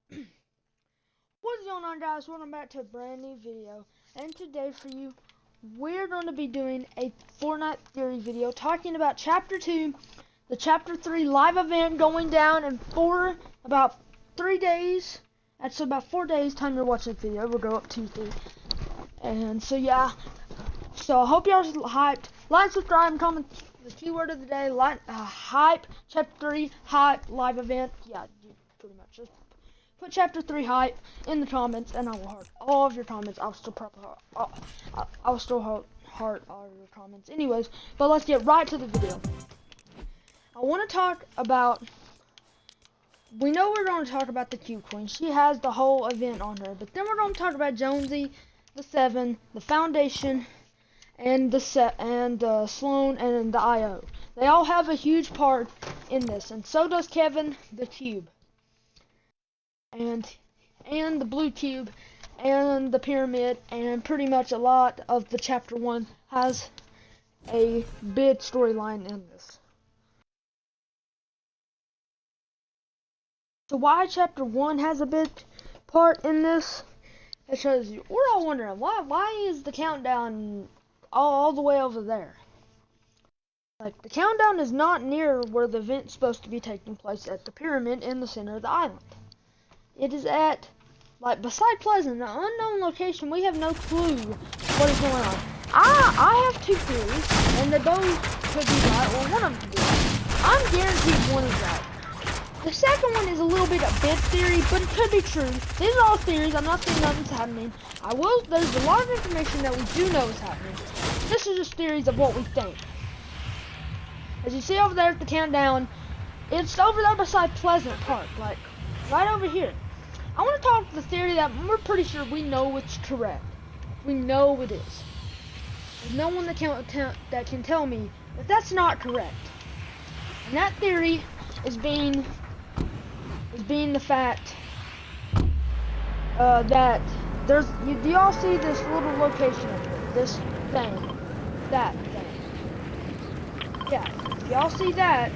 What's going on, guys? Welcome back to a brand new video. And today for you, we're going to be doing a Fortnite Theory video talking about Chapter 2, the Chapter 3 live event going down in about 3 days. Actually, about 4 days time you're watching the video. We'll go up Tuesday. And so, yeah. So, I hope y'all hyped. Like, subscribe, and comment the keyword of the day. Hype, Chapter 3, hype, live event. Yeah, pretty much. Just put Chapter 3 hype in the comments, and I will heart all of your comments. I'll still heart all of your comments. Anyways, but let's get right to the video. I want to talk about. We know we're going to talk about the Cube Queen. She has the whole event on her, but then we're going to talk about Jonesy, the Seven, the Foundation, and the Sloan, and the IO. They all have a huge part in this, and so does Kevin, the Cube. And the blue cube and the pyramid, and pretty much a lot of the chapter 1 has a big storyline in this. So why chapter 1 has a big part in this? Because we're all wondering why is the countdown all the way over there? Like, the countdown is not near where the event's supposed to be taking place, at the pyramid in the center of the island. It is at, like, beside Pleasant, an unknown location. We have no clue what is going on. I have 2 theories, and they both could be right, or one of them could be right. I'm guaranteed one is right. The second one is a little bit of bit theory, but it could be true. These are all theories. I'm not saying nothing's happening. There's a lot of information that we do know is happening. This is just theories of what we think. As you see over there at the countdown, it's over there beside Pleasant Park, like, right over here. I want to talk the theory that we're pretty sure we know it's correct. We know it is. There's no one that can tell me that that's not correct. And that theory is being the fact that there's. Do y'all see this little location up here? This thing, that thing. Yeah, y'all see that?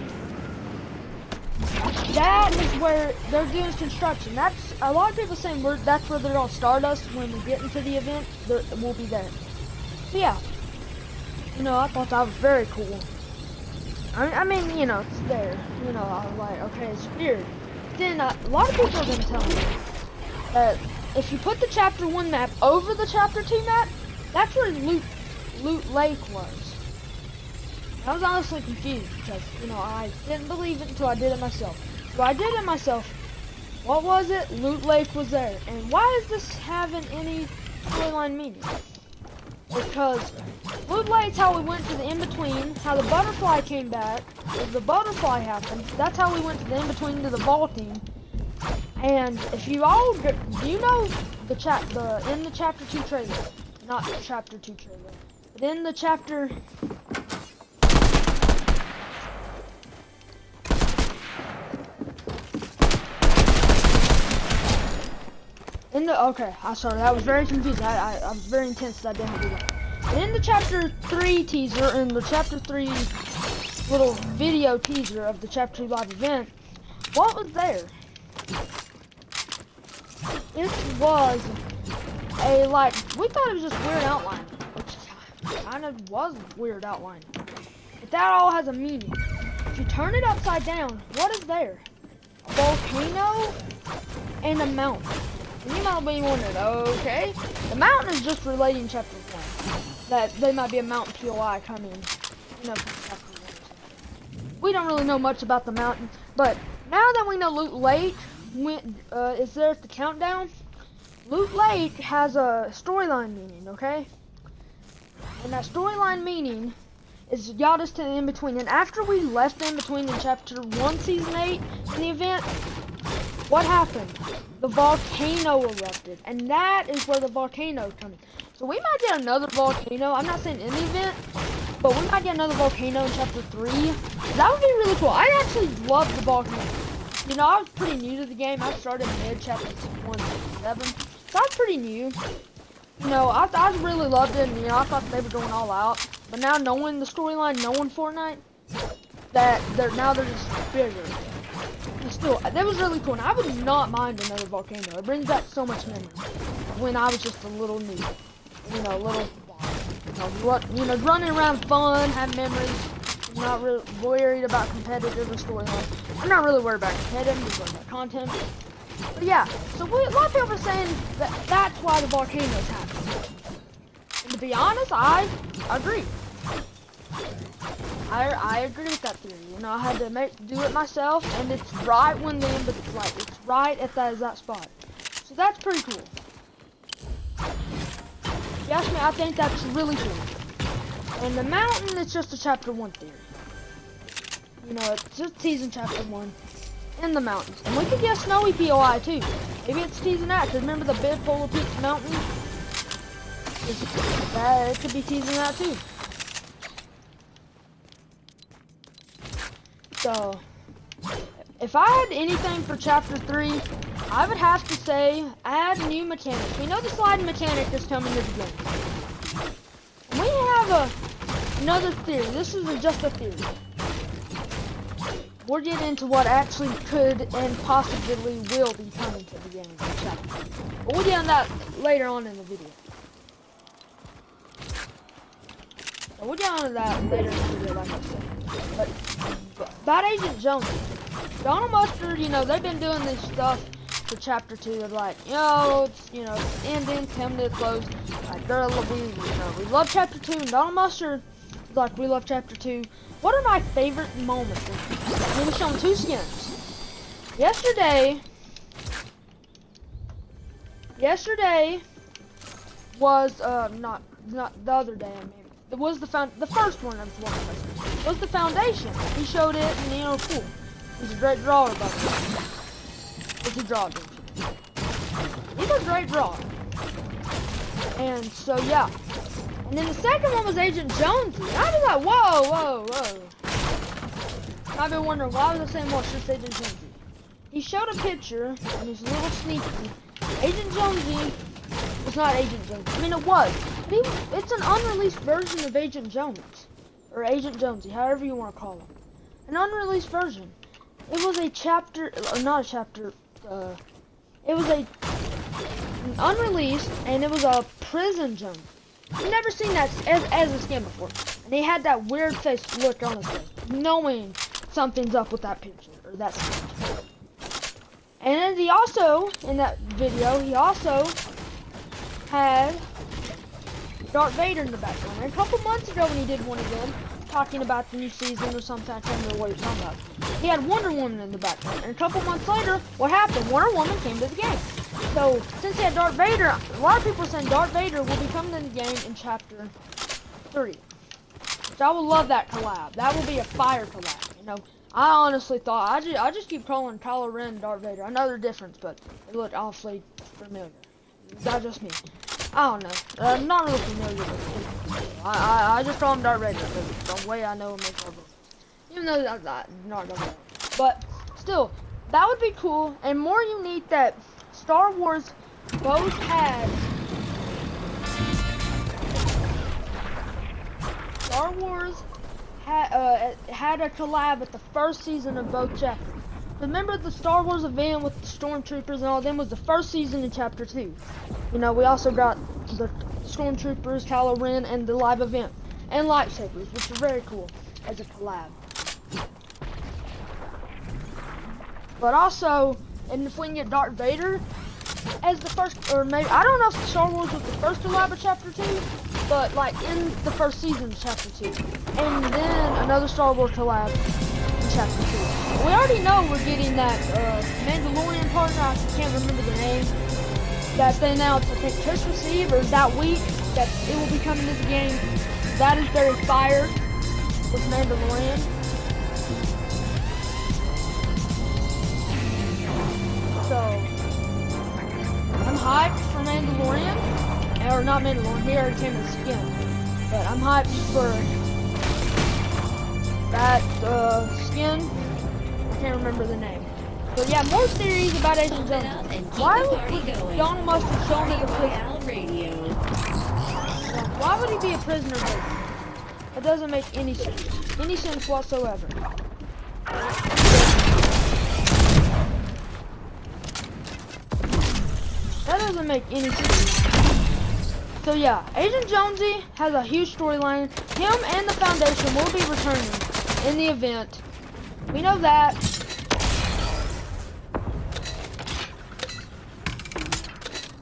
That is where they're doing construction. That's a lot of people saying that's where they're gonna start us when we get into the event. We'll be there. So yeah, I thought that was very cool. I mean, it's there. I was like, okay, it's weird. Then a lot of people are gonna tell me that if you put the Chapter 1 map over the Chapter 2 map, that's where Loot Lake was. I was honestly confused because, I didn't believe it until I did it myself. So I did it myself. What was it? Loot Lake was there. And why is this having any storyline meaning? Because Loot Lake's how we went to the in-between, how the butterfly came back. If the butterfly happened, that's how we went to the in-between to the vaulting. And if you all, do you know in the Chapter 2 trailer, not the Chapter 2 trailer, but in the Chapter... Okay, I'm sorry, that was very confusing. I was very intense that I didn't do that. But in the Chapter 3 teaser, in the Chapter 3 little video teaser of the Chapter 2 live event, what was there? It was we thought it was just weird outline, which kind of was weird outline. But that all has a meaning. If you turn it upside down, what is there? A volcano and a mountain. And you might be wondering, okay, the mountain is just relating Chapter 1. That there might be a mountain POI coming, from Chapter 1. We don't really know much about the mountain, but now that we know Loot Lake is there at the countdown, Loot Lake has a storyline meaning, okay? And that storyline meaning is got us to the in-between. And after we left the in-between in Chapter 1, Season 8, in the event, what happened? The volcano erupted, and that is where the volcano is coming. So we might get another volcano. I'm not saying in the event, but we might get another volcano in Chapter 3. That would be really cool. I actually love the volcano. I was pretty new to the game. I started mid-Chapter 1.7, so I was pretty new. I really loved it, and I thought they were going all out. But now knowing the storyline, knowing Fortnite, that they're just bigger. still, that was really cool. And I would not mind another volcano. It brings back so much memory when I was just a little noob. Running around fun, have memories. Not really worried about competitive or storyline. I'm not really worried about competitive, I'm just worried about content. But yeah, so a lot of people are saying that that's why the volcanoes happen. And to be honest, I agree. I agree with that theory. You know, I had to do it myself, and it's right when the end of the flight. It's right at that exact spot. So that's pretty cool. If you ask me, I think that's really cool. And the mountain is just a chapter 1 theory. You know, it's just teasing chapter 1 in the mountains. And we could get snowy POI too. Maybe it's teasing that, because remember the big Polar Peaks mountain? It could be teasing that too. So, if I had anything for chapter 3, I would have to say add new mechanics. We know the sliding mechanic is coming to the game. And we have another theory. This isn't just a theory. We'll get into what actually could and possibly will be coming to the game in chapter 3. But we'll get on that later on in the video. So we'll get on to that later in the video, like I said. But about Agent Jones, Donald Mustard, you know, they've been doing this stuff for chapter 2. They're like, it's ending, coming to a close. Like, girl, we love chapter 2. And Donald Mustard, like, we love chapter 2. What are my favorite moments? We were shown 2 skins. Yesterday was not the other day. I mean, it was the first one. Was the foundation. He showed it, and cool. He's a great drawer, by the way. What's he draw? He's a great drawer. And so yeah. And then the second one was Agent Jonesy. And I was like, whoa. I've been wondering why was I saying, well, it's just Agent Jonesy. He showed a picture, and he's a little sneaky. Agent Jonesy was not Agent Jonesy. I mean, it was. But it's an unreleased version of Agent Jones. Or Agent Jonesy, however you want to call him. An unreleased version. It was a chapter, not a chapter, it was unreleased, and it was a prison Jones. I've never seen that as a skin before. And he had that weird face look on his face, knowing something's up with that picture, or that skin. And then he also, in that video, he also had Darth Vader in the background. And a couple months ago when he did one of them, talking about the new season or something, I can't remember what he was talking about. He had Wonder Woman in the background. And a couple months later, what happened? Wonder Woman came to the game. So, since he had Darth Vader, a lot of people are saying Darth Vader will be coming in the game in chapter 3. Which I would love that collab. That will be a fire collab, you know. I honestly thought, I just keep calling Kylo Ren Darth Vader. I know they're different, but they look awfully familiar. That's just me. I don't know. I'm not really familiar with it. I just call him Darth Vader because the way I know him is Darth Vader. Even though that's not Darth Vader. But still, that would be cool. And more unique that Star Wars both had. Star Wars had a collab at the first season of both chapters. Remember the Star Wars event with the Stormtroopers and all them was the first season in chapter 2. You know, we also got the Stormtroopers, Kylo Ren, and the live event. And lightsabers, which are very cool as a collab. But also, and if we can get Darth Vader as the first, or maybe, I don't know if Star Wars was the first collab of chapter 2, but like in the first season of chapter 2. And then another Star Wars collab in chapter 2. We already know we're getting that Mandalorian partner, I can't remember the name, that they announced, I think Christmas Eve or that week, that it will be coming to the game. That is very fire with Mandalorian. So, I'm hyped for Mandalorian, or not Mandalorian, he already came with skin, but I'm hyped for that skin, I can't remember the name. But yeah, more theories about Agent Jones. Why would Donald Mustard show me the prisoner? Why would he be a prisoner? It doesn't make any sense whatsoever. That doesn't make any sense. So yeah, Agent Jonesy has a huge storyline. Him and the Foundation will be returning in the event. We know that.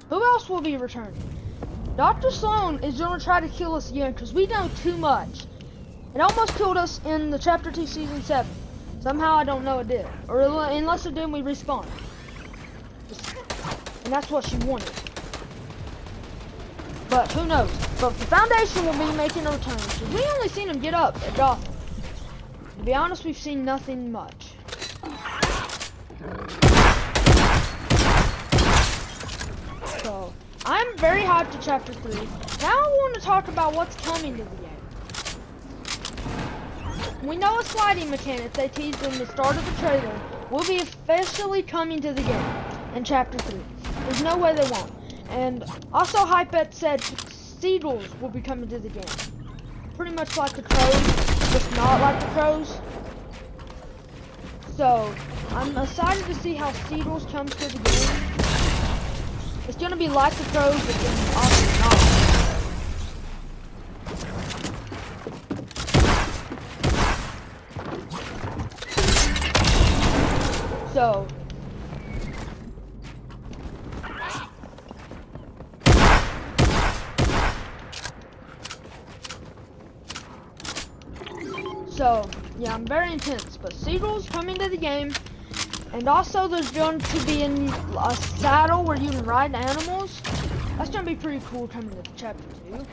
Who else will be returning? Dr. Sloan is going to try to kill us again because we know too much. It almost killed us in the Chapter 2 Season 7. Somehow I don't know it did. Or unless it did, we respawned. And that's what she wanted. But who knows? But the Foundation will be making a return. Because we only seen them get up at Gotham. To be honest, we've seen nothing much. So, I'm very hyped to Chapter 3. Now I want to talk about what's coming to the game. We know a sliding mechanic they teased in the start of the trailer will be officially coming to the game in Chapter 3. There's no way they won't. And also Hypet said Seedles will be coming to the game. Pretty much like the Crows, just not like the Crows. So, I'm excited to see how Seedles comes to the game. It's gonna be like the Crows, but then also not. So, yeah, I'm very intense, but Seedles coming to the game, and also there's going to be a saddle where you can ride animals. That's going to be pretty cool coming to Chapter 2.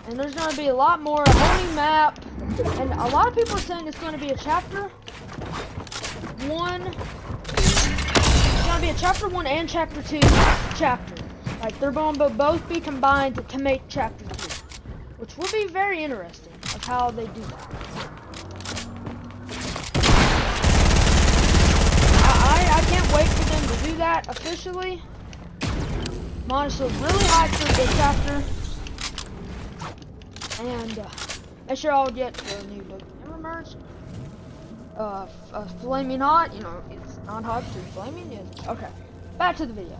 And there's going to be a lot more, a whole new map, and a lot of people are saying it's going to be a Chapter 1. It's going to be a Chapter 1 and Chapter 2 chapter. Like, they're going to both be combined to make Chapter 2, which will be very interesting of how they do that. I can't wait for them to do that officially. I'm honestly really hyped for this chapter. And make sure I'll get the new Pokemon merch. Flaming Hot, you know, it's not hot, so flaming is. Okay, back to the video.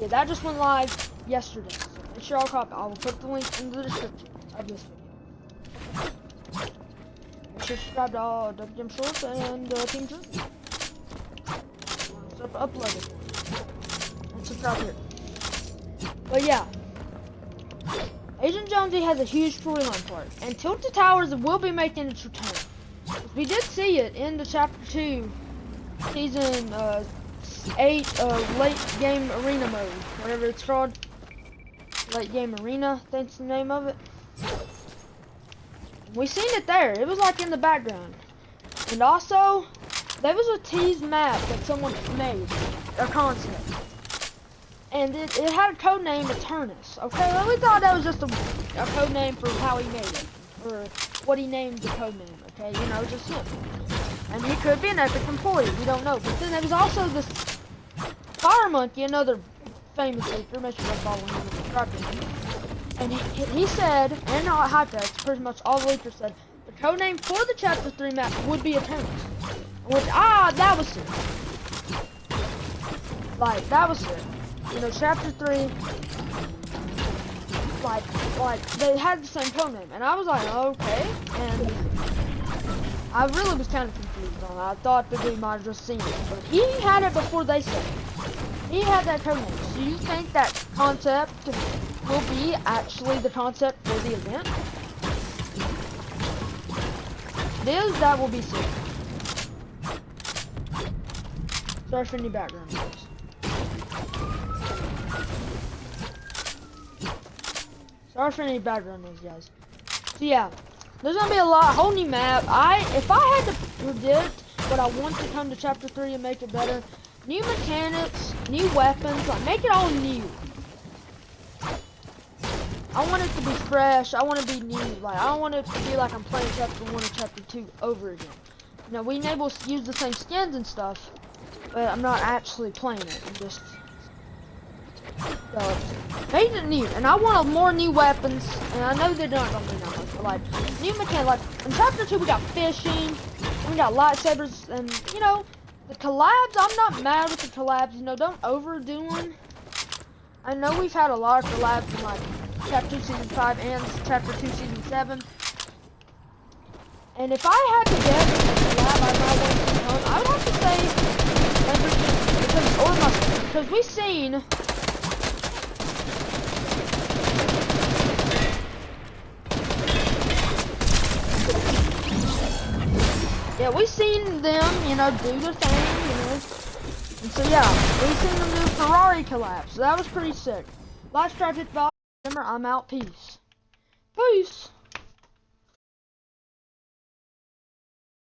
Yeah, that just went live yesterday. So make sure I will put the link in the description of this video. Make sure to subscribe to all WM Shorts and Team Dream. Uploaded and subscribe here. But yeah, Agent Jonesy has a huge storyline for it, and Tilted Towers will be making its return. We did see it in the Chapter 2 Season 8 Late Game Arena mode, whatever it's called. Late Game Arena, that's the name of it. We seen it there. It was like in the background, and also. There was a teased map that someone made, a concept, and it had a code name Eternus. Okay, well, we thought that was just a code name for how he made it, or what he named the code name. Okay, you know, just him. And he could be an Epic employee. We don't know. But then there was also this Fire Monkey, another famous leaker. Make sure to follow him and subscribe to him. And he said, and Hypex, pretty much all the leakers said, the code name for the Chapter 3 map would be Eternus. Which, that was it. Like, that was it. You know, Chapter 3, like, they had the same code name. And I was like, okay. And I really was kind of confused on it. I thought the dude might have just seen it. But he had it before they said it. He had that code name. So you think that concept will be actually the concept for the event? If it is, that will be sick. Sorry for any background noise. Sorry for any background noise, guys. So yeah, there's gonna be a whole new map. If I had to predict what I want to come to Chapter 3 and make it better, new mechanics, new weapons, like make it all new. I want it to be fresh. I want to be new. Like I don't want it to be like I'm playing Chapter 1 or Chapter 2 over again. You know, we can able to use the same skins and stuff. But I'm not actually playing it. I'm just made it new, and I want more new weapons. And I know they're not gonna be that much, but like new mechanics. Like in Chapter 2, we got fishing, we got lightsabers, and you know the collabs. I'm not mad with the collabs. You know, don't overdo them. I know we've had a lot of collabs in like Chapter 2 Season 5 and Chapter 2 Season 7. And if I had to guess a collab I might want to come, I would have to say Emerson, because we've seen we've seen them, you know, do the thing, you know. And so yeah, we've seen them do Ferrari collapse. So that was pretty sick. Last Tragic Ball, remember, I'm out. Peace. Peace.